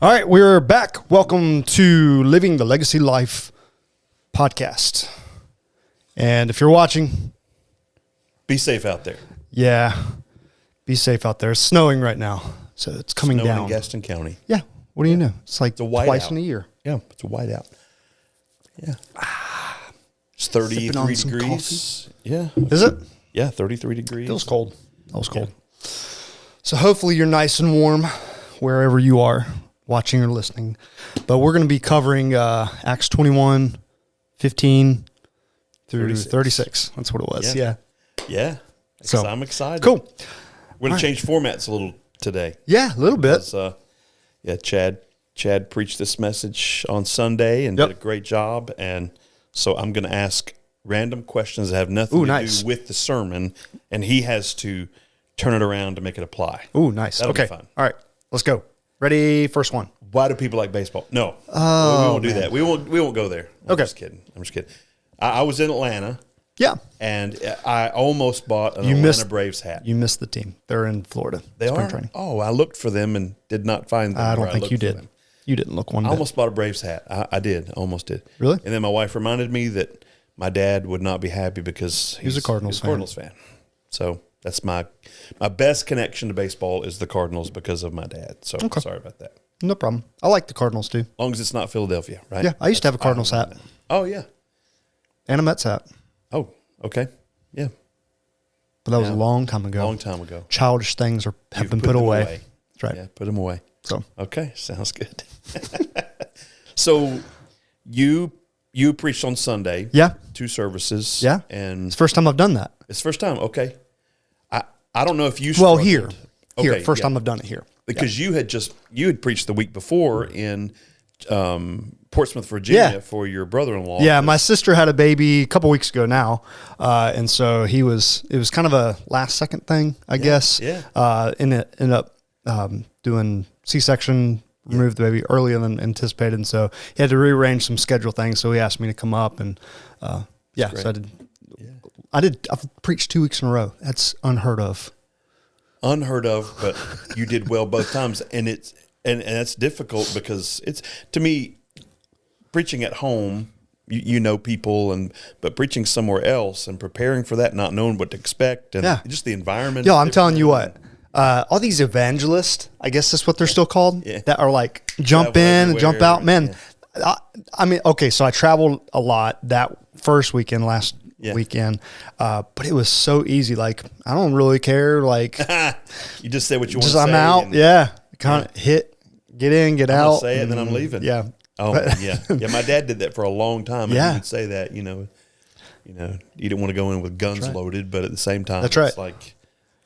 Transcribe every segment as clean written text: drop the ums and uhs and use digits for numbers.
All right, we're back. Welcome to Living the Legacy Life podcast. And if you're watching, be safe out there. Yeah, be safe out there. It's snowing right now, so it's coming Snowing down. in Gaston County. Yeah, what do you know? It's like It's a whiteout. twice in a year. Yeah, it's a whiteout. Yeah. It's 33 some degrees. Yeah. Is it? Yeah, 33 degrees. Feels cold. Feels cold. So hopefully you're nice and warm wherever you are watching or listening. But we're going to be covering Acts 21, 15 through 36. That's what it was. Yeah. Yeah. So I'm excited. Cool. We're going to change formats a little today. Yeah, a little bit. Chad preached this message on Sunday and did a great job. And so I'm going to ask random questions that have nothing to do with the sermon, and he has to turn it around to make it apply. Ooh, nice. That'll okay. be fun. All right. Let's go. Ready? First one. Why do people like baseball? No. We won't do that. We won't go there. I'm just kidding. I was in Atlanta. Yeah. And I almost bought an Atlanta Braves hat. You missed the team. They're in Florida. They spring are? Training. Oh, I looked for them and did not find them. I don't think you did. Them. You didn't look one bit. I almost bought a Braves hat. I did. Almost did. Really? And then my wife reminded me that my dad would not be happy because he's a Cardinals fan. So that's my best connection to baseball is the Cardinals because of my dad. So sorry about that. No problem. I like the Cardinals too. As long as it's not Philadelphia, right? Yeah, I used to have a Cardinals hat. Oh, yeah. And a Mets hat. Oh, okay. Yeah. But that was a long time ago. Long time ago. Childish things have been put away. That's right. Yeah, put them away. So okay, sounds good. So you preached on Sunday. Yeah. 2 services. Yeah. And it's the first time I've done that. It's the first time. Okay. I don't know if you Well, struggled. Here. First time I've done it here. Because you had preached the week before in Portsmouth, Virginia for your brother-in-law. Yeah, my sister had a baby a couple weeks ago now. And so it was kind of a last second thing, I guess. Yeah. And it ended up doing C-section, removed the baby earlier than anticipated. And so he had to rearrange some schedule things. So he asked me to come up and so I've preached 2 weeks in a row. That's unheard of. But you did well both times, and that's difficult because it's, to me, preaching at home, you know people, but preaching somewhere else and preparing for that, not knowing what to expect, and just the environment. Yo, I'm telling you what, all these evangelists, I guess that's what they're still called, that are like jump in and jump out, man. Yeah. I mean, okay, so I traveled a lot that first weekend, last weekend, but it was so easy. Like, I don't really care. Like, you just say what you want to say. I'm out. Kind of get in, get out. Say it, and then I'm leaving. Yeah. Oh, yeah. My dad did that for a long time. And he would say that, you didn't want to go in with guns loaded, but at the same time, it's like,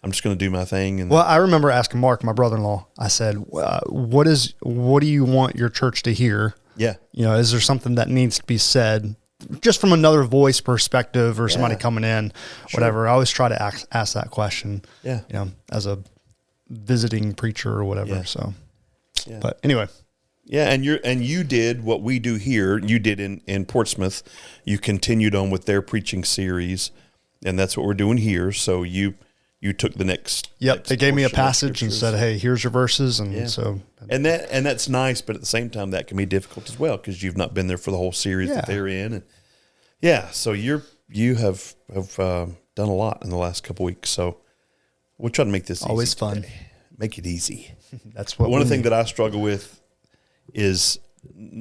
I'm just going to do my thing. And I remember asking Mark, my brother-in-law, I said, what do you want your church to hear? Yeah. Is there something that needs to be said just from another voice perspective or somebody coming in, whatever? I always try to ask that question, as a visiting preacher or whatever. So, but anyway. Yeah. And you did what we do here. You did in Portsmouth. You continued on with their preaching series, and that's what we're doing here. So you took the next. Yep. They gave me a passage and said, "Hey, here's your verses." And so, and that's nice, but at the same time, that can be difficult as well because you've not been there for the whole series that they're in. And so you have done a lot in the last couple weeks. So we'll try to make this always easy fun. Today. Make it easy. That's what one of the things that I struggle with is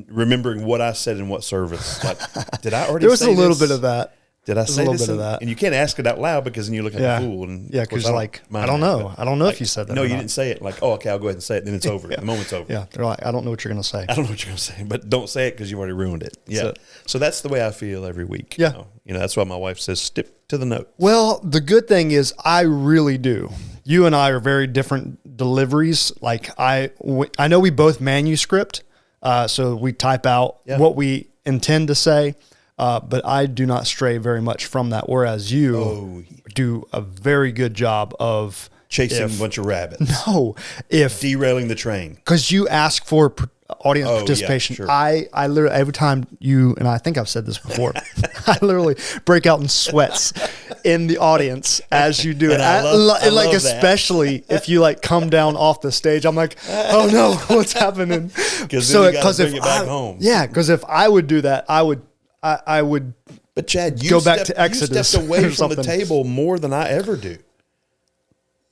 remembering what I said in what service. Like, did I already? There was say a little this? bit of that. Did I say a little this? bit of that? And you can't ask it out loud because then you look like a fool. And because I don't know. I don't know if you said that. No, you didn't say it. Like, oh, okay, I'll go ahead and say it. Then it's over. The moment's over. Yeah, they're like, I don't know what you're going to say. I don't know what you're going to say, but don't say it because you've already ruined it. Yeah. So that's the way I feel every week. Yeah. That's why my wife says, stick to the note. Well, the good thing is I really do. You and I are very different deliveries. Like I know we both manuscript, so we type out what we intend to say. But I do not stray very much from that, whereas you do a very good job of chasing a bunch of rabbits. No, if derailing the train, because you ask for audience Oh, yeah, participation. sure. I literally, every time you, and I think I've said this before, I literally break out in sweats in the audience as you do it. And I love that. Especially if you like come down off the stage, I'm like, oh no, what's happening? Because then you got to bring it back home. Yeah, because if I would do that, I would. But Chad, you go back to Exodus You stepped away or from something. the table more than I ever do.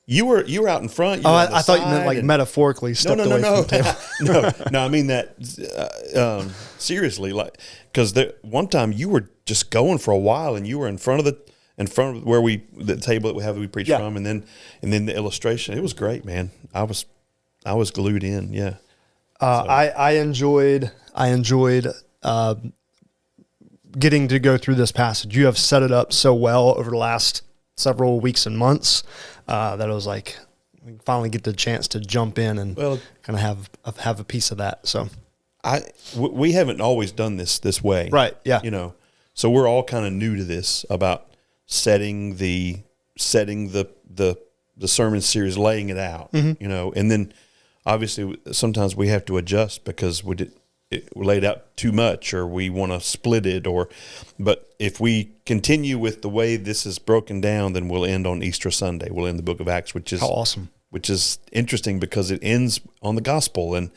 You were out in front. You Oh, were on the I thought you meant side like metaphorically stepped no, away from the table. no. I mean that seriously. Like, because one time you were just going for a while, and you were in front of where the table that we preached from, and then the illustration. It was great, man. I was glued in. Yeah. I enjoyed getting to go through this passage. You have set it up so well over the last several weeks and months that it was like we finally get the chance to jump in and kind of have a piece of that. So we haven't always done this way, right? Yeah, so we're all kind of new to this about setting the sermon series, laying it out, and then obviously sometimes we have to adjust because we laid out too much, or we want to split it, but if we continue with the way this is broken down, then we'll end on Easter Sunday. We'll end the book of Acts, which is how awesome, which is interesting because it ends on the gospel, and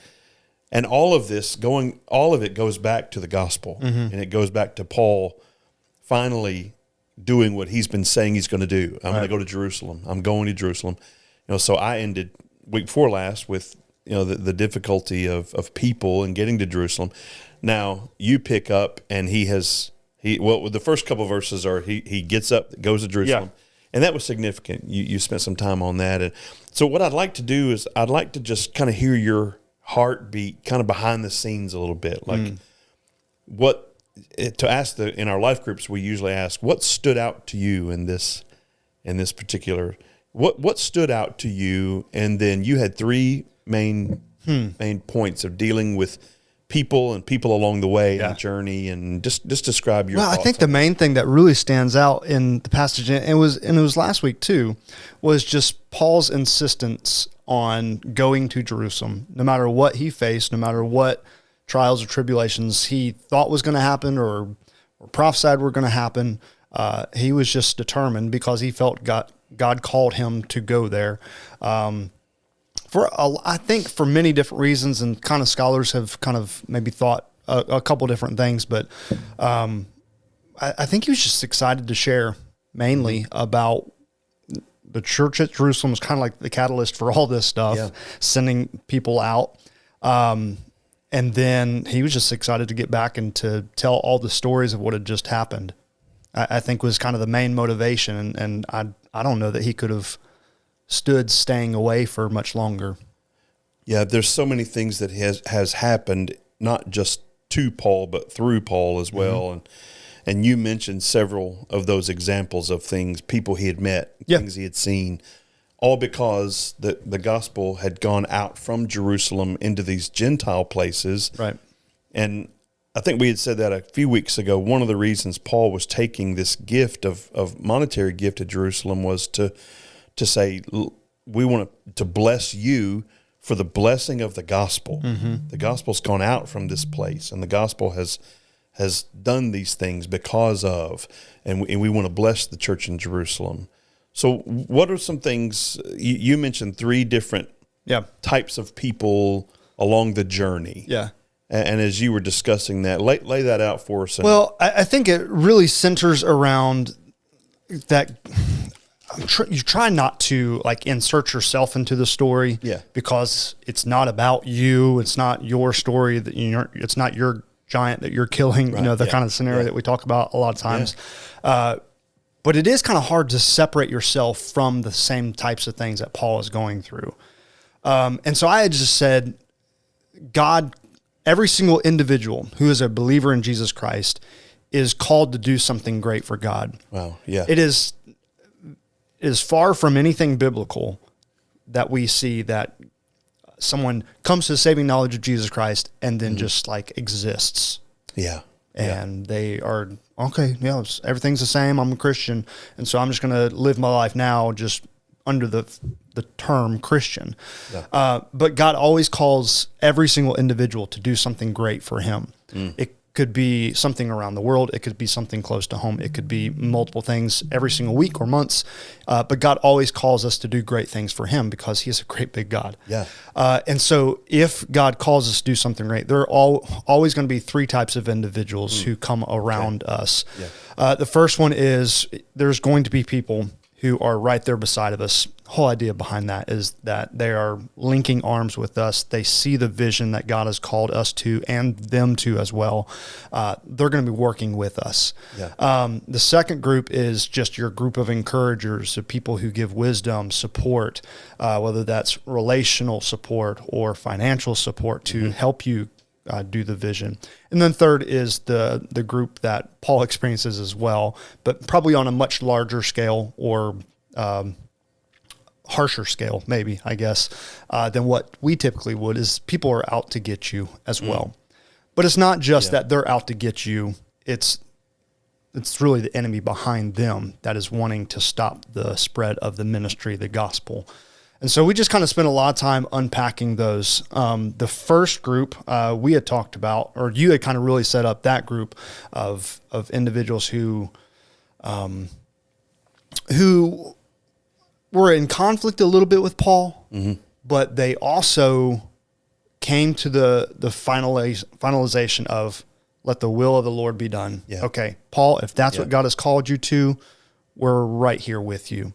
all of it goes back to the gospel, and it goes back to Paul finally doing what he's been saying he's going to do. I'm going to go to Jerusalem. I'm going to Jerusalem. So I ended week before last with the difficulty of people and getting to Jerusalem. Now you pick up, and the first couple of verses are he gets up, goes to Jerusalem, and that was significant. You spent some time on that, and so what I'd like to do is I'd like to just kind of hear your heartbeat, kind of behind the scenes a little bit, like in our life groups we usually ask what stood out to you in this particular what stood out to you, and then you had three main points of dealing with people along the way and journey, and just describe your thoughts. I think the main thing that really stands out in the passage, and it was last week too, was just Paul's insistence on going to Jerusalem, no matter what he faced, no matter what trials or tribulations he thought was going to happen or prophesied were going to happen. He was just determined because he felt God called him to go there. I think for many different reasons, and kind of scholars have kind of maybe thought a couple different things, but I think he was just excited to share mainly about the church at Jerusalem was kind of like the catalyst for all this stuff, sending people out. And then he was just excited to get back and to tell all the stories of what had just happened. I think was kind of the main motivation, and I don't know that he could have stood staying away for much longer. Yeah, there's so many things that has happened, not just to Paul, but through Paul as well. And you mentioned several of those examples of things, people he had met, things he had seen, all because the gospel had gone out from Jerusalem into these Gentile places. Right. And I think we had said that a few weeks ago. One of the reasons Paul was taking this gift of monetary gift to Jerusalem was to say, we want to bless you for the blessing of the gospel. The gospel's gone out from this place, and the gospel has done these things because of, and we want to bless the church in Jerusalem. So what are some things, you mentioned three different types of people along the journey. Yeah. And as you were discussing that, lay that out for us. Well, I think it really centers around that you try not to like insert yourself into the story, because it's not about you. It's not your story that it's not your giant that you're killing. Right. The kind of scenario that we talk about a lot of times. But it is kind of hard to separate yourself from the same types of things that Paul is going through. And so I had just said, God, every single individual who is a believer in Jesus Christ is called to do something great for God. Wow. Yeah. It is far from anything biblical that we see that someone comes to the saving knowledge of Jesus Christ and then just like exists. Yeah. And they are, okay, everything's the same. I'm a Christian. And so I'm just going to live my life now just under the the term Christian. But God always calls every single individual to do something great for him. It could be something around the world. It could be something close to home. It could be multiple things every single week or months. But God always calls us to do great things for him because he's a great big God. Yeah. And so if God calls us to do something great, there are always going to be three types of individuals who come around us. Yeah. The first one is there's going to be people who are right there beside of us. The whole idea behind that is that they are linking arms with us. They see the vision that God has called us to and them to as well. They're going to be working with us. Yeah. The second group is just your group of encouragers, the people who give wisdom, support, whether that's relational support or financial support to help you do the vision. And then third is the group that Paul experiences as well, but probably on a much larger scale or harsher scale, maybe, I guess, than what we typically would, is people are out to get you as well. But it's not just that they're out to get you. It's really the enemy behind them that is wanting to stop the spread of the ministry, the gospel. And so we just kind of spent a lot of time unpacking those. The first group we had talked about, or you had kind of really set up that group of individuals who were in conflict a little bit with Paul, but they also came to the finalization of let the will of the Lord be done. Yeah. Okay, Paul, if that's what God has called you to, we're right here with you.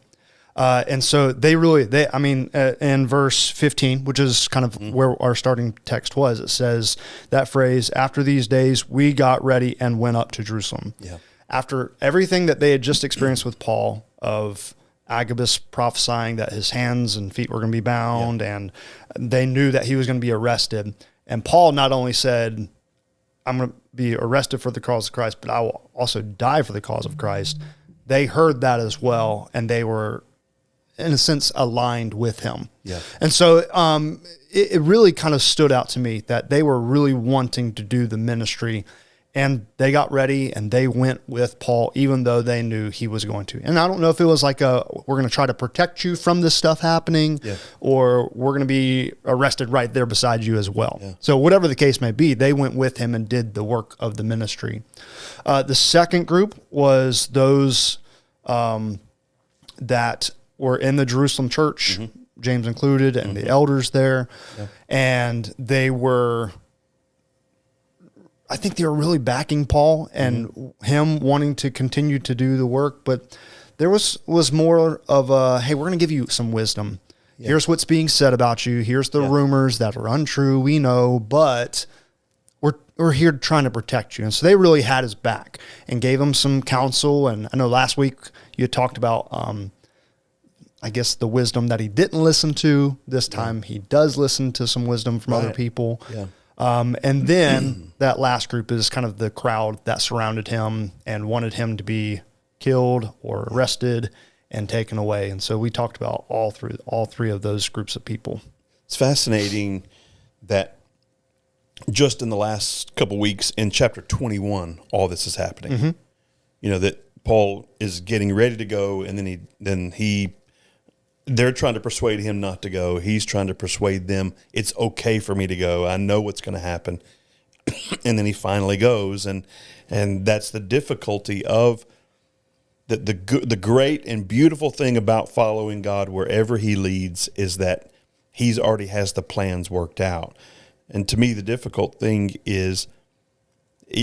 And so in verse 15, which is kind of where our starting text was, it says that phrase, after these days, we got ready and went up to Jerusalem. Yeah. After everything that they had just experienced with Paul, of Agabus prophesying that his hands and feet were going to be bound, and they knew that he was going to be arrested. And Paul not only said, I'm going to be arrested for the cause of Christ, but I will also die for the cause of Christ. They heard that as well, and they were, in a sense, aligned with him. Yeah. And so it really kind of stood out to me that they were really wanting to do the ministry, and they got ready and they went with Paul, even though they knew he was going to. And I don't know if it was like we're going to try to protect you from this stuff happening, or we're going to be arrested right there beside you as well. Yeah. So whatever the case may be, they went with him and did the work of the ministry. The second group was those that were in the Jerusalem church, James included, and the elders there. Yeah. And I think they were really backing Paul and him wanting to continue to do the work. But there was more of a, hey, we're going to give you some wisdom. Yeah. Here's what's being said about you. Here's the rumors that are untrue. We know, but we're here trying to protect you. And so they really had his back and gave him some counsel. And I know last week you had talked about, I guess, the wisdom that he didn't listen to. This time he does listen to some wisdom from other people. Yeah. And then that last group is kind of the crowd that surrounded him and wanted him to be killed or arrested and taken away. And so we talked about all three of those groups of people. It's fascinating that just in the last couple of weeks in chapter 21, all this is happening. You know, that Paul is getting ready to go, and then they're trying to persuade him not to go. He's trying to persuade them, it's okay for me to go. I know what's going to happen. And then he finally goes, and that's the difficulty of the great and beautiful thing about following God wherever he leads is that he's already has the plans worked out. And to me, the difficult thing is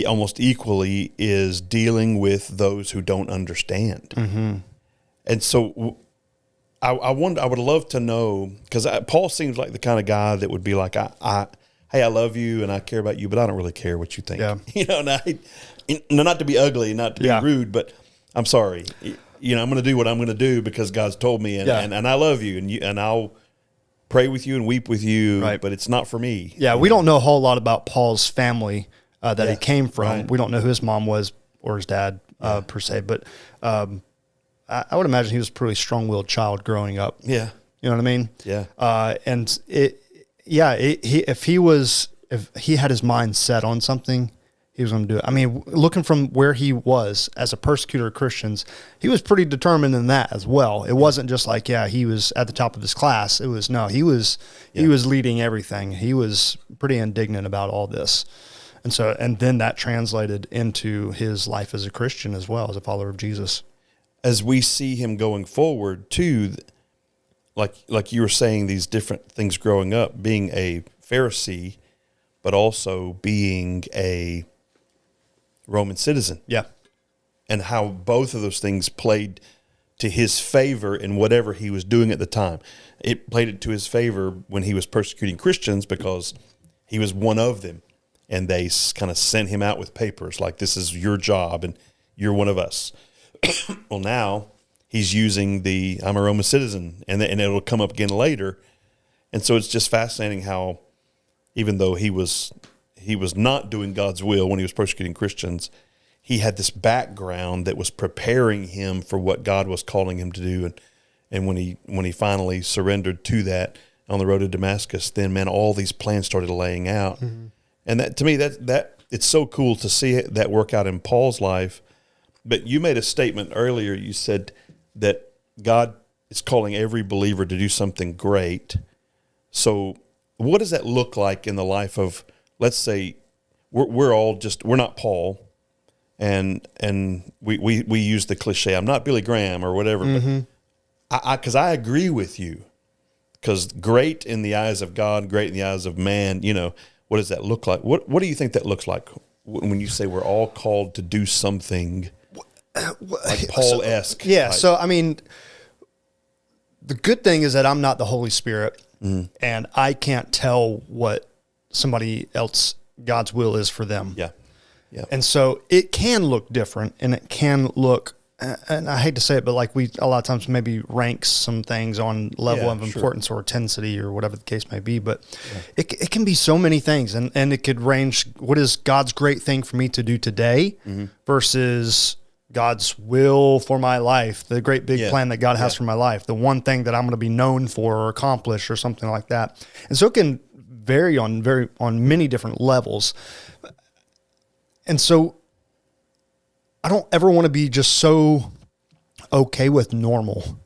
almost equally is dealing with those who don't understand. And so I would love to know, because Paul seems like the kind of guy that would be like, hey, I love you and I care about you, but I don't really care what you think. Yeah. You know, not to be ugly, not to be rude, but I'm sorry. You know, I'm going to do what I'm going to do because God's told me, and I love you, and I'll pray with you and weep with you, but it's not for me. Yeah, we don't know a whole lot about Paul's family that he came from. We don't know who his mom was or his dad per se, but I would imagine he was a pretty strong-willed child growing up. Yeah. You know what I mean? Yeah. If he had his mind set on something, he was going to do it. I mean, looking from where he was as a persecutor of Christians, he was pretty determined in that as well. It wasn't just like, yeah, he was at the top of his class. It was, no, he was leading everything. He was pretty indignant about all this. And then that translated into his life as a Christian as well, as a follower of Jesus. As we see him going forward too, like you were saying, these different things growing up, being a Pharisee, but also being a Roman citizen. Yeah. And how both of those things played to his favor in whatever he was doing at the time. It played it to his favor when he was persecuting Christians because he was one of them. And they kind of sent him out with papers like, this is your job and you're one of us. Well, now he's using I'm a Roman citizen, and it'll come up again later. And so it's just fascinating how, even though he was not doing God's will when he was persecuting Christians, he had this background that was preparing him for what God was calling him to do. And when he finally surrendered to that on the road to Damascus, then, man, all these plans started laying out. Mm-hmm. And that, to me, that it's so cool to see that work out in Paul's life. But you made a statement earlier. You said that God is calling every believer to do something great. So what does that look like in the life of, let's say, we're not Paul, and we use the cliche, I'm not Billy Graham or whatever, mm-hmm. but because I agree with you, because great in the eyes of God, great in the eyes of man, what does that look like? What do you think that looks like when you say we're all called to do something like Paul-esque? Yeah, so I mean, the good thing is that I'm not the Holy Spirit, mm-hmm. and I can't tell what somebody else, God's will is for them. Yeah. Yeah. And so it can look different, and it can look, and I hate to say it, but like we a lot of times maybe ranks some things on level of importance or intensity or whatever the case may be, but it can be so many things, and it could range, what is God's great thing for me to do today mm-hmm. versus God's will for my life, the great big plan that God has for my life, the one thing that I'm going to be known for or accomplish or something like that. And so it can vary on many different levels. And so I don't ever want to be just so okay with normal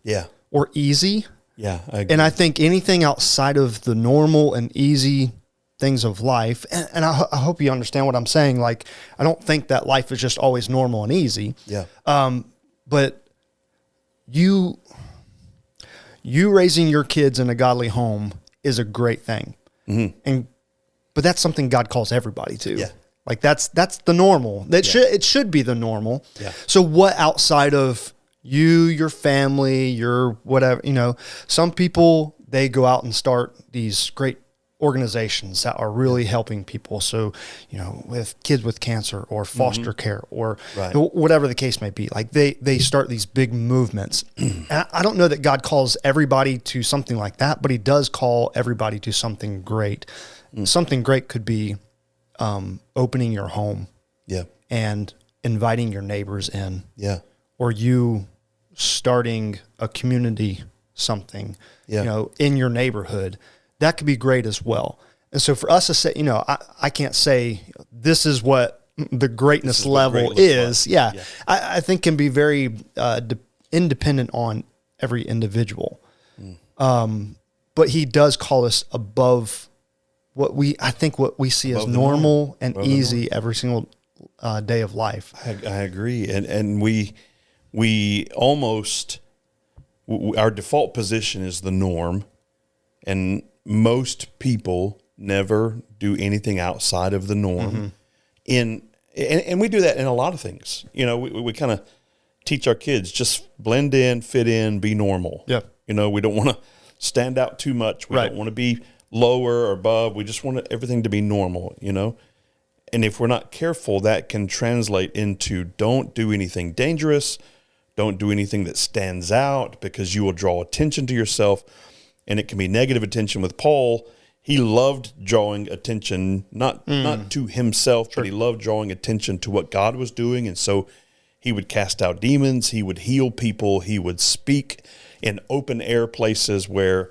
or easy. Yeah. I agree. And I think anything outside of the normal and easy things of life, and I hope you understand what I'm saying. Like, I don't think that life is just always normal and easy. Yeah. But you raising your kids in a godly home is a great thing. Mm-hmm. But that's something God calls everybody to. Yeah. Like that's the normal. It should be the normal. Yeah. So what outside of you, your family, your whatever, some people, they go out and start these great organizations that are really helping people. So, with kids with cancer or foster mm-hmm. care or whatever the case may be, like they start these big movements. And I don't know that God calls everybody to something like that, but he does call everybody to something great. Something great could be opening your home and inviting your neighbors in, or you starting a community, something, in your neighborhood. That could be great as well. And so for us to say, I can't say this is what the greatness level is. Like. Yeah. I think can be very independent on every individual. But he does call us above what we see above as normal and easy every single day of life. I agree. And we almost, our default position is the norm, and most people never do anything outside of the norm. Mm-hmm. And we do that in a lot of things. We kind of teach our kids, just blend in, fit in, be normal. Yeah. We don't want to stand out too much. We don't want to be lower or above. We just want everything to be normal, And if we're not careful, that can translate into don't do anything dangerous, don't do anything that stands out, because you will draw attention to yourself. And it can be negative attention. With Paul, he loved drawing attention, not to himself, but he loved drawing attention to what God was doing. And so he would cast out demons, he would heal people, he would speak in open air places where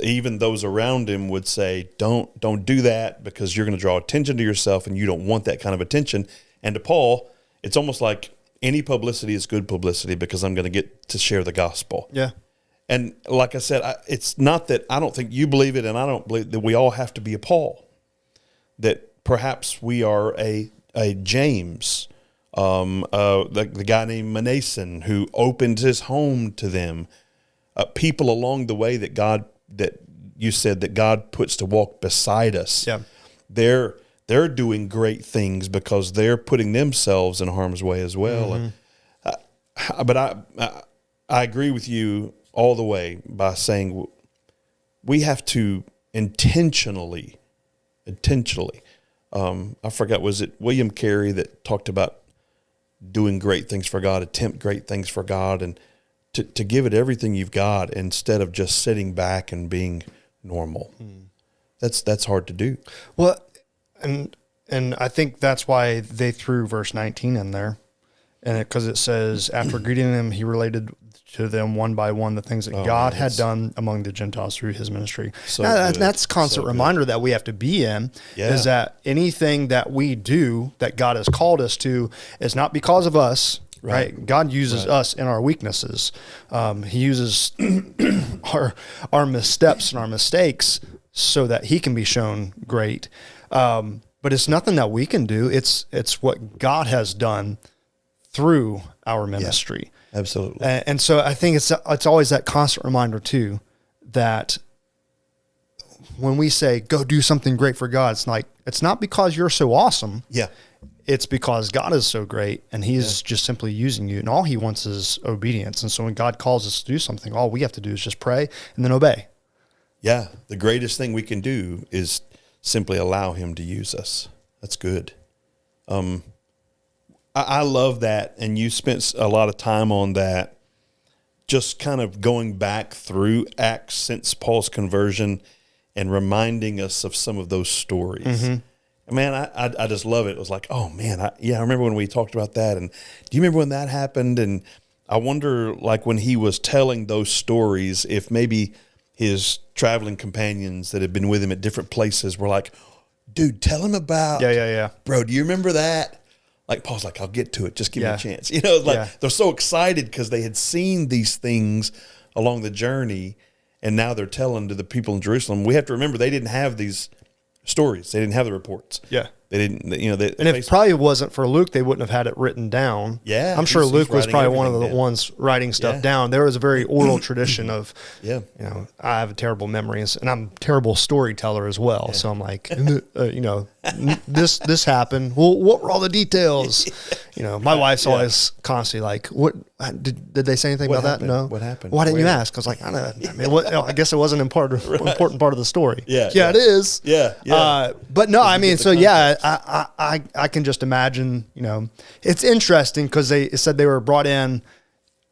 even those around him would say, don't do that, because you're going to draw attention to yourself, and you don't want that kind of attention. And to Paul, it's almost like any publicity is good publicity, because I'm going to get to share the gospel. Yeah. And like I said, it's not that I don't think you believe it, and I don't believe that we all have to be a Paul. That perhaps we are a James, the guy named Manason, who opened his home to them. People along the way that you said that God puts to walk beside us. Yeah. They're doing great things because they're putting themselves in harm's way as well. Mm-hmm. But I agree with you all the way by saying we have to intentionally. I forgot, was it William Carey that talked about doing great things for God, attempt great things for God, and to give it everything you've got instead of just sitting back and being normal. That's hard to do. Well, and I think that's why they threw verse 19 in there, and because it says, after greeting them, he related to them one by one the things that God had done among the Gentiles through his ministry. So that's a constant reminder that we have to be in, is that anything that we do that God has called us to is not because of us. Right. God uses us in our weaknesses. He uses our missteps and our mistakes so that he can be shown great. But it's nothing that we can do. It's what God has done through our ministry. Yeah, absolutely. And so I think it's always that constant reminder too, that when we say, go do something great for God, it's not because you're so awesome. Yeah. It's because God is so great, and he's just simply using you, and all he wants is obedience. And so when God calls us to do something, all we have to do is just pray and then obey. Yeah. The greatest thing we can do is simply allow him to use us. That's good. I love that. And you spent a lot of time on that, just kind of going back through Acts since Paul's conversion and reminding us of some of those stories. Mm-hmm. Man, I just love it. It was like, oh man, I remember when we talked about that. And do you remember when that happened? And I wonder, like, when he was telling those stories, if maybe his traveling companions that had been with him at different places were like, dude, tell him about, bro, do you remember that? Like, Paul's like, I'll get to it. Just give me a chance. You know, like they're so excited because they had seen these things along the journey, and now they're telling to the people in Jerusalem. We have to remember, they didn't have these stories. They didn't have the reports. Yeah. They didn't, and if it probably wasn't for Luke, they wouldn't have had it written down. Yeah. I'm sure Luke was probably one of the ones writing stuff down. There was a very oral tradition of, I have a terrible memory, and I'm a terrible storyteller as well. So I'm like, this happened. Well, what were all the details? My wife's always constantly like, what, did they say anything about happened? That? No. What happened? Why didn't you ask? I was like, I guess it wasn't an important part of the story. Yeah. It is. Yeah. But no, I mean, so I can just imagine, it's interesting because they said they were brought in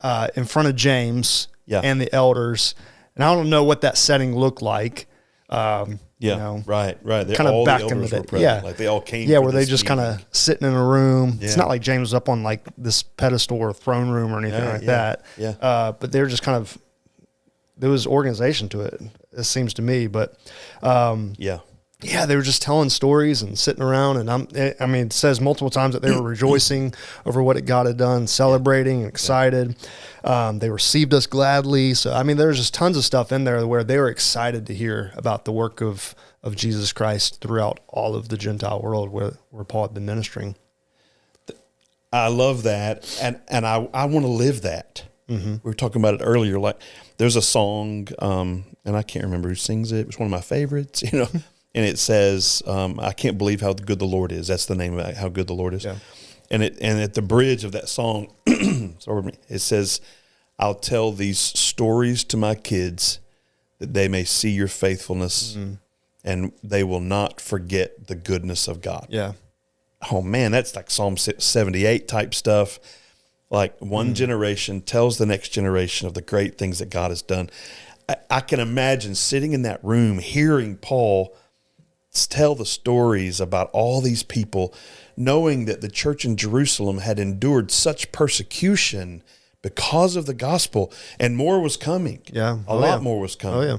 front of James and the elders, and I don't know what that setting looked like. Right. Kind of back in the day. Like they all came. Yeah, were they just kind of sitting in a room? Yeah. It's not like James was up on like this pedestal or throne room or anything that. Yeah. But they were just kind of, there was organization to it, it seems to me. But they were just telling stories and sitting around, and it says multiple times that they were rejoicing over what God had done, celebrating and excited. They received us gladly. So, there's just tons of stuff in there where they were excited to hear about the work of Jesus Christ throughout all of the Gentile world where Paul had been ministering. I love that. And I want to live that. Mm-hmm. We were talking about it earlier. Like, there's a song, and I can't remember who sings it. It's one of my favorites, And it says, I can't believe how good the Lord is. That's the name of it, how good the Lord is. Yeah. And at the bridge of that song, it says, I'll tell these stories to my kids that they may see your faithfulness, and they will not forget the goodness of God. Yeah. Oh, man, that's like Psalm 78 type stuff. Like one generation tells the next generation of the great things that God has done. I can imagine sitting in that room, hearing Paul tell the stories about all these people, knowing that the church in Jerusalem had endured such persecution because of the gospel, and more was coming. Yeah. A lot more was coming. Oh, yeah.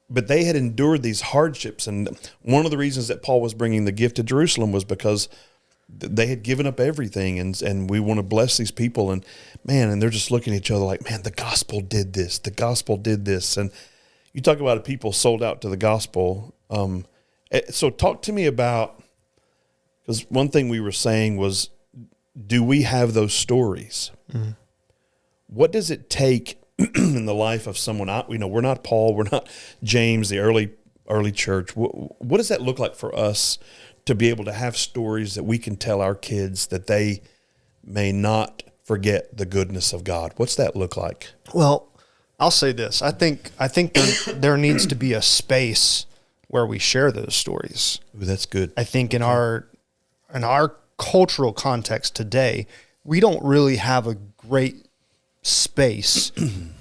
but they had endured these hardships. And one of the reasons that Paul was bringing the gift to Jerusalem was because they had given up everything, and we want to bless these people. And man, and they're just looking at each other like, man, the gospel did this. The gospel did this. And you talk about people sold out to the gospel. So talk to me about, because one thing we were saying was, do we have those stories? Mm-hmm. What does it take in the life of someone? We're not Paul, we're not James, the early church. What does that look like for us to be able to have stories that we can tell our kids that they may not forget the goodness of God? What's that look like? Well, I'll say this. I think there needs to be a space where we share those stories. Ooh, that's good. I think in our cultural context today, we don't really have a great space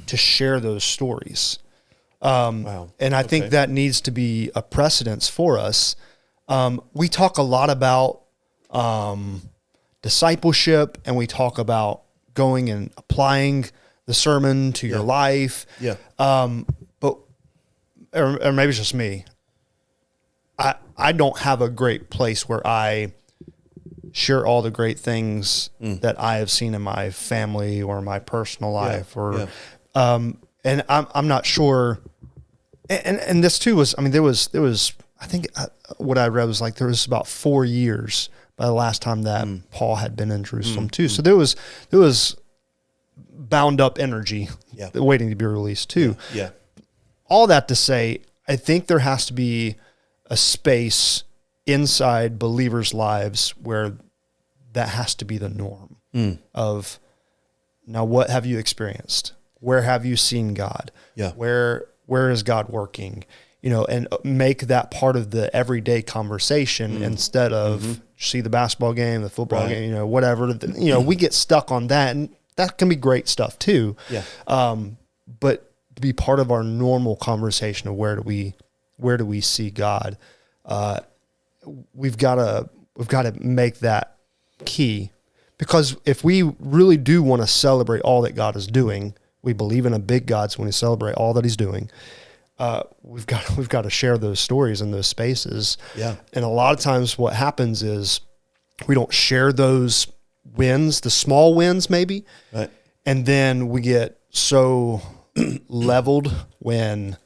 to share those stories. Wow. And I think that needs to be a precedence for us. We talk a lot about discipleship, and we talk about going and applying the sermon to your life. Yeah. But or maybe it's just me. I don't have a great place where I share all the great things that I have seen in my family or my personal life, and I'm not sure. And this too was, there was I think what I read was like there was about 4 years by the last time that Paul had been in Jerusalem too. So there was bound up energy waiting to be released too. Yeah. All that to say, I think there has to be a space inside believers' lives where that has to be the norm of, now what have you experienced? Where have you seen God? Yeah. Where is God working? And make that part of the everyday conversation instead of see the basketball game, the football game, whatever. We get stuck on that, and that can be great stuff too. Yeah. But to be part of our normal conversation of where do we see God, we've got to make that key, because if we really do want to celebrate all that God is doing, we believe in a big God. So when we celebrate all that He's doing, we've got to share those stories in those spaces. Yeah. And a lot of times what happens is we don't share those wins, the small wins maybe. Right. And then we get so leveled when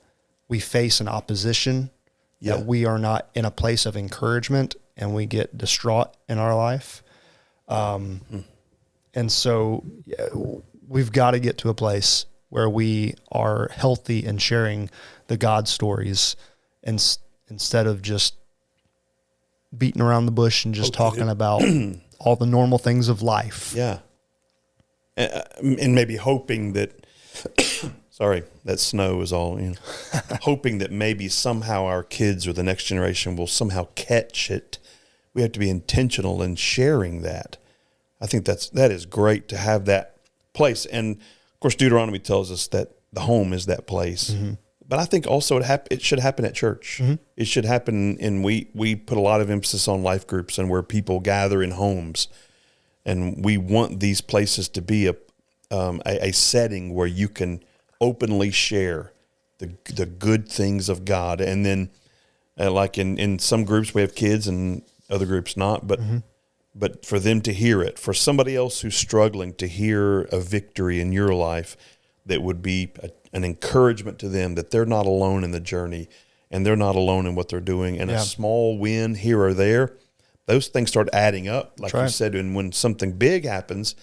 we face an opposition that we are not in a place of encouragement, and we get distraught in our life. And so we've got to get to a place where we are healthy in sharing the God stories, and instead of just beating around the bush and just talking about all the normal things of life. Yeah. And maybe hoping that, sorry, that snow is all, hoping that maybe somehow our kids or the next generation will somehow catch it. We have to be intentional in sharing that. I think that is great to have that place. And of course, Deuteronomy tells us that the home is that place. Mm-hmm. But I think also it should happen at church. Mm-hmm. It should happen, and we put a lot of emphasis on life groups and where people gather in homes. And we want these places to be a setting where you can openly share the good things of God. And then, like in some groups, we have kids and other groups not, but for them to hear it, for somebody else who's struggling to hear a victory in your life, that would be an encouragement to them that they're not alone in the journey, and they're not alone in what they're doing. And a small win here or there, those things start adding up. Like you said, and when something big happens,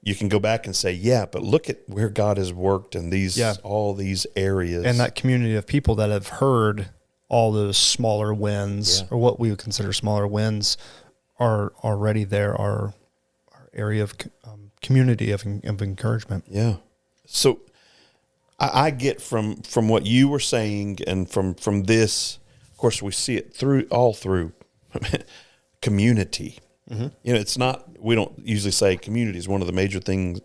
you can go back and say, but look at where God has worked in all these areas. And that community of people that have heard all those smaller wins, or what we would consider smaller wins, are already there, our area of community of encouragement. Yeah. So I get from what you were saying, and from this, of course, we see it through community. Mm-hmm. It's not, we don't usually say community is one of the major things,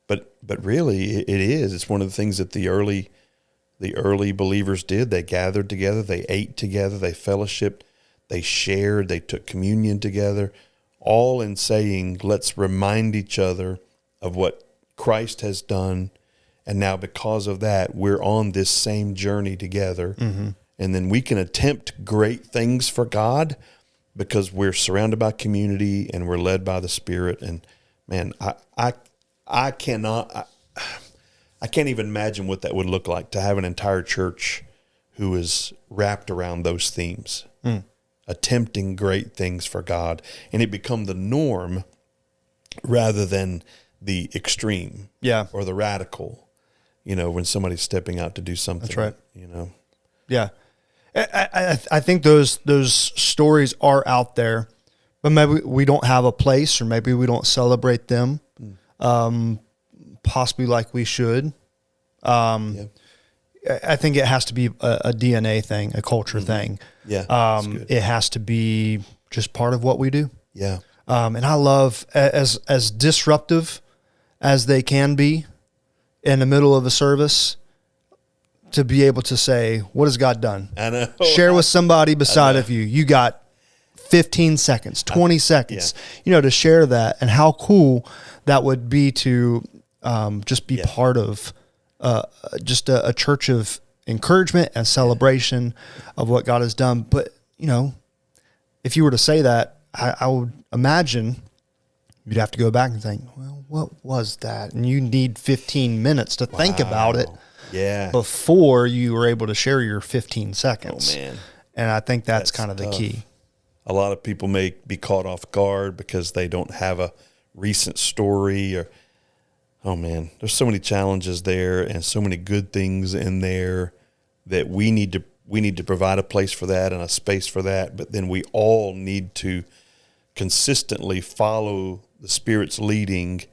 but really it is. It's one of the things that the early believers did. They gathered together, they ate together, they fellowshiped, they shared, they took communion together, all in saying, let's remind each other of what Christ has done, And now because of that, we're on this same journey together. And then we can attempt great things for God because we're surrounded by community and we're led by the Spirit. And man, I can't even imagine what that would look like to have an entire church who is wrapped around those themes, attempting great things for God, and it become the norm rather than the extreme, or the radical. When somebody's stepping out to do something. That's right. Yeah. I think those stories are out there, but maybe we don't have a place, or maybe we don't celebrate them, possibly like we should. I think it has to be a DNA thing, a culture thing. Yeah. It has to be just part of what we do. Yeah. And I love, as disruptive as they can be in the middle of a service, to be able to say, what has God done? I know. Share with somebody beside of you. You got 15 seconds, 20 seconds, to share that, and how cool that would be to just be part of just a church of encouragement and celebration of what God has done. But, if you were to say that, I would imagine you'd have to go back and think, well, what was that? And you need 15 minutes to think about it. Yeah. Before you were able to share your 15 seconds. Oh, man. And I think that's kind of the key. A lot of people may be caught off guard because they don't have a recent story, or, oh man, there's so many challenges there and so many good things in there that we need to provide a place for that and a space for that. But then we all need to consistently follow the Spirit's leading.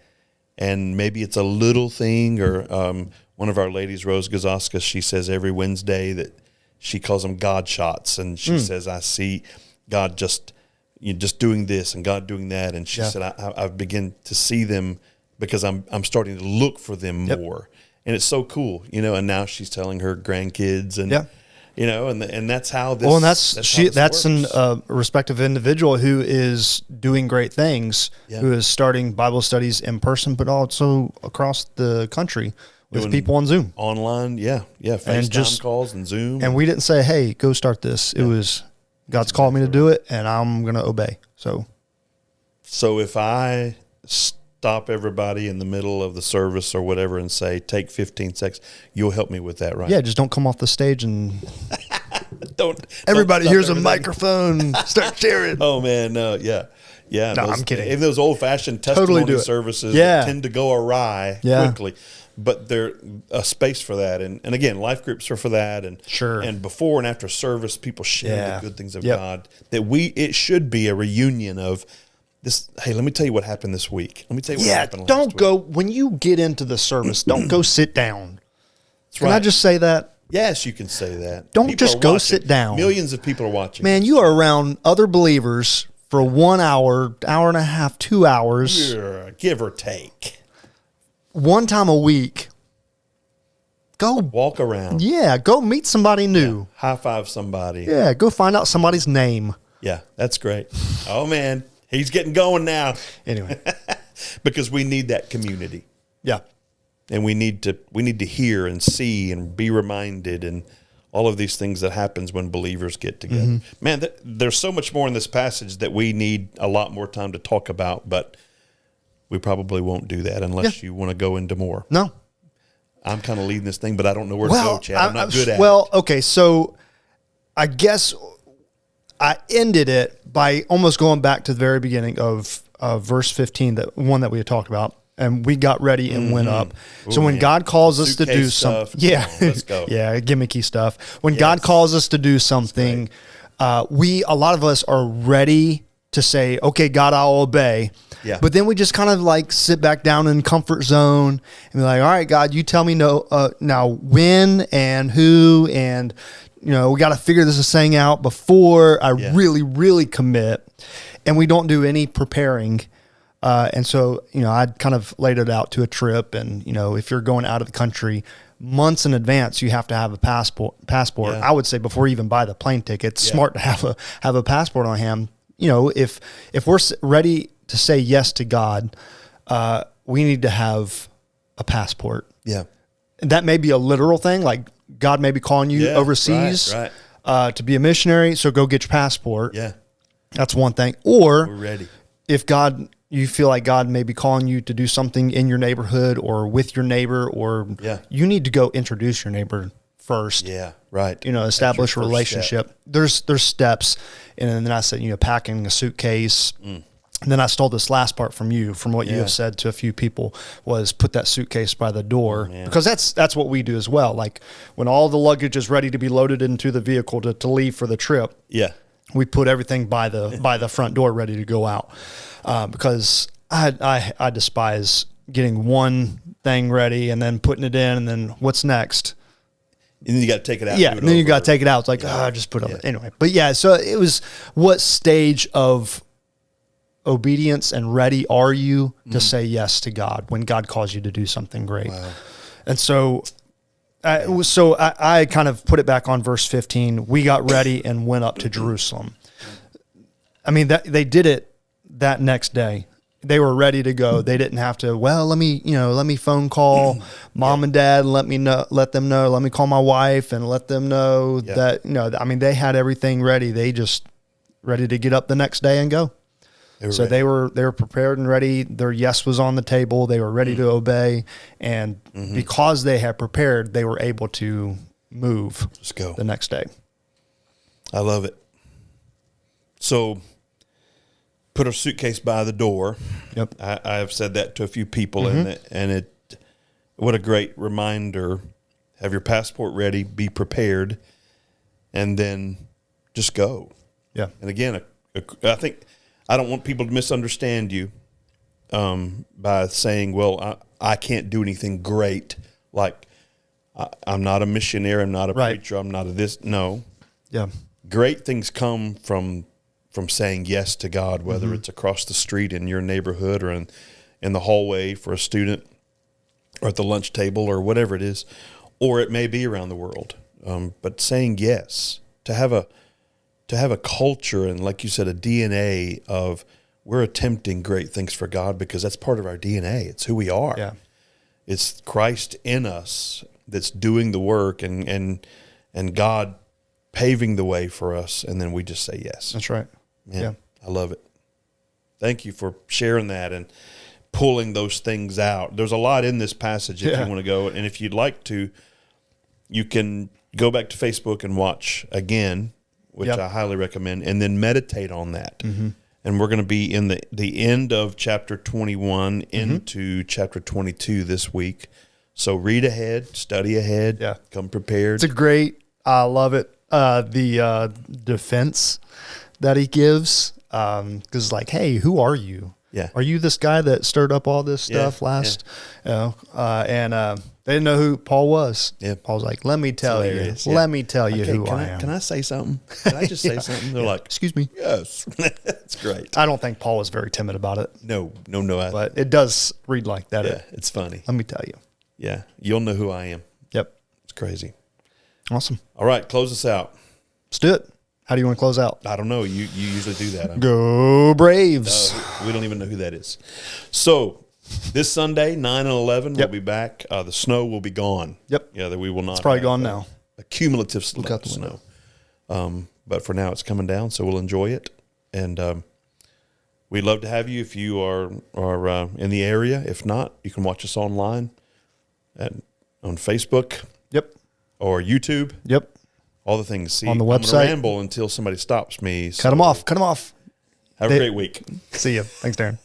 And maybe it's a little thing, or one of our ladies, Rose Gazoska, she says every Wednesday that she calls them God shots. And she says, I see God just doing this and God doing that. And she said, I've begun to see them because I'm starting to look for them more. And it's so cool, and now she's telling her grandkids and, and that's how this, well, and that's a respective individual who is doing great things, who is starting Bible studies in person, but also across the country with doing people on Zoom. Online, FaceTime calls and Zoom. And we didn't say, hey, go start this. It was, God's called me to do it, and I'm going to obey. So if I stop everybody in the middle of the service or whatever and say, take 15 seconds, you'll help me with that, right? Yeah, just don't come off the stage and everybody here's a microphone, start sharing. Oh, man, yeah. Yeah, no, I'm kidding. Even those old-fashioned testimony services that tend to go awry quickly. But there's a space for that. And again, life groups are for that. And and before and after service, people share the good things of God. That it should be a reunion of this. Hey, let me tell you what happened this week. Let me tell you what happened last week. When you get into the service, don't go sit down. Can I just say that? Yes, you can say that. Don't just go sit down. Millions of people are watching. Man, you are around other believers for 1 hour, hour and a half, 2 hours. Give or take. One time a week, go walk around. Yeah, go meet somebody new. High five somebody. Yeah, go find out somebody's name. Yeah, that's great. Oh man, he's getting going now. Anyway, because we need that community. Yeah, and we need to hear and see and be reminded and all of these things that happens when believers get together. Man, there's so much more in this passage that we need a lot more time to talk about, but we probably won't do that unless you want to go into more. No. I'm kind of leading this thing, but I don't know where to go, Chad. I'm not good at it. Well, okay, so I guess I ended it by almost going back to the very beginning of verse 15, that one that we had talked about, and we got ready and went up. Ooh, so when God calls us to do something, let's go. Gimmicky stuff. When God calls us to do something, a lot of us are ready to say, okay, God, I'll obey. Yeah. But then we just kind of like sit back down in comfort zone and be like, all right, God, you tell me now when and who, and we got to figure this thing out before I really, really commit. And we don't do any preparing. And so, I'd kind of laid it out to a trip, and, if you're going out of the country months in advance, you have to have a passport. Yeah. I would say before you even buy the plane ticket, it's smart to have a passport on hand. If we're ready to say yes to God, we need to have a passport. Yeah. that may be a literal thing, like God may be calling you overseas to be a missionary. So go get your passport. Yeah. That's one thing. Or we're ready. If you feel like God may be calling you to do something in your neighborhood or with your neighbor, or you need to go introduce your neighbor first. Yeah, right. Establish a relationship. There's steps. And then I said, packing a suitcase. And then I stole this last part from what you have said to a few people, was put that suitcase by the door, because that's what we do as well. Like when all the luggage is ready to be loaded into the vehicle to leave for the trip. Yeah. We put everything by the front door ready to go out, because I despise getting one thing ready and then putting it in, and then what's next? And then you got to take it out. Yeah, and then you got to take it out. It's like, just put it on. Anyway, but so it was, what stage of obedience and ready are you to say yes to God when God calls you to do something great? Wow. And so I kind of put it back on verse 15. We got ready and went up to Jerusalem. I mean, they did it that next day. They were ready to go. They didn't have to, let me phone call mom and dad and let them know. Let me call my wife and let them know that, they had everything ready. They just ready to get up the next day and go. They were prepared and ready. Their yes was on the table. They were ready to obey. And because they had prepared, they were able to move the next day. I love it. So put our suitcase by the door. Yep. I have said that to a few people, and what a great reminder. Have your passport ready, be prepared, and then just go. Yeah. And again, I think, I don't want people to misunderstand you by saying, well, I can't do anything great. Like, I'm not a missionary. I'm not a preacher. I'm not a this. No. Yeah. Great things come from saying yes to God, whether it's across the street in your neighborhood or in the hallway for a student or at the lunch table or whatever it is, or it may be around the world. But saying yes, to have a culture and, like you said, a DNA of we're attempting great things for God, because that's part of our DNA. It's who we are. Yeah. It's Christ in us that's doing the work, and God paving the way for us, and then we just say yes. That's right. Man, yeah. I love it. Thank you for sharing that and pulling those things out. There's a lot in this passage if you want to go, and if you'd like to, you can go back to Facebook and watch again, which I highly recommend, and then meditate on that. And we're going to be in the end of chapter 21 into chapter 22 this week. So read ahead, study ahead, come prepared. I love it. The defense that he gives, because like, hey, who are you? Yeah. Are you this guy that stirred up all this stuff last? Yeah. And they didn't know who Paul was. Yeah. Paul's like, let me tell you. Yeah. Let me tell you who I am. Can I say something? Can I just say something? They're like, excuse me. Yes. That's great. I don't think Paul was very timid about it. No. But it does read like that. Yeah, it's funny. Let me tell you. Yeah. You'll know who I am. Yep. It's crazy. Awesome. All right. Close us out. Let's do it. How do you want to close out? I don't know. You usually do that. Go Braves. We don't even know who that is. So this Sunday, 9 and 11, we'll be back. The snow will be gone. Yep. Yeah, that we will not. It's probably gone now. A cumulative snow. But for now, it's coming down, so we'll enjoy it. And we'd love to have you if you are in the area. If not, you can watch us online on Facebook. Yep. Or YouTube. Yep. All the things. See, on the website. I'm going to ramble until somebody stops me. Cut them off. Have a great week. See you. Thanks, Darren.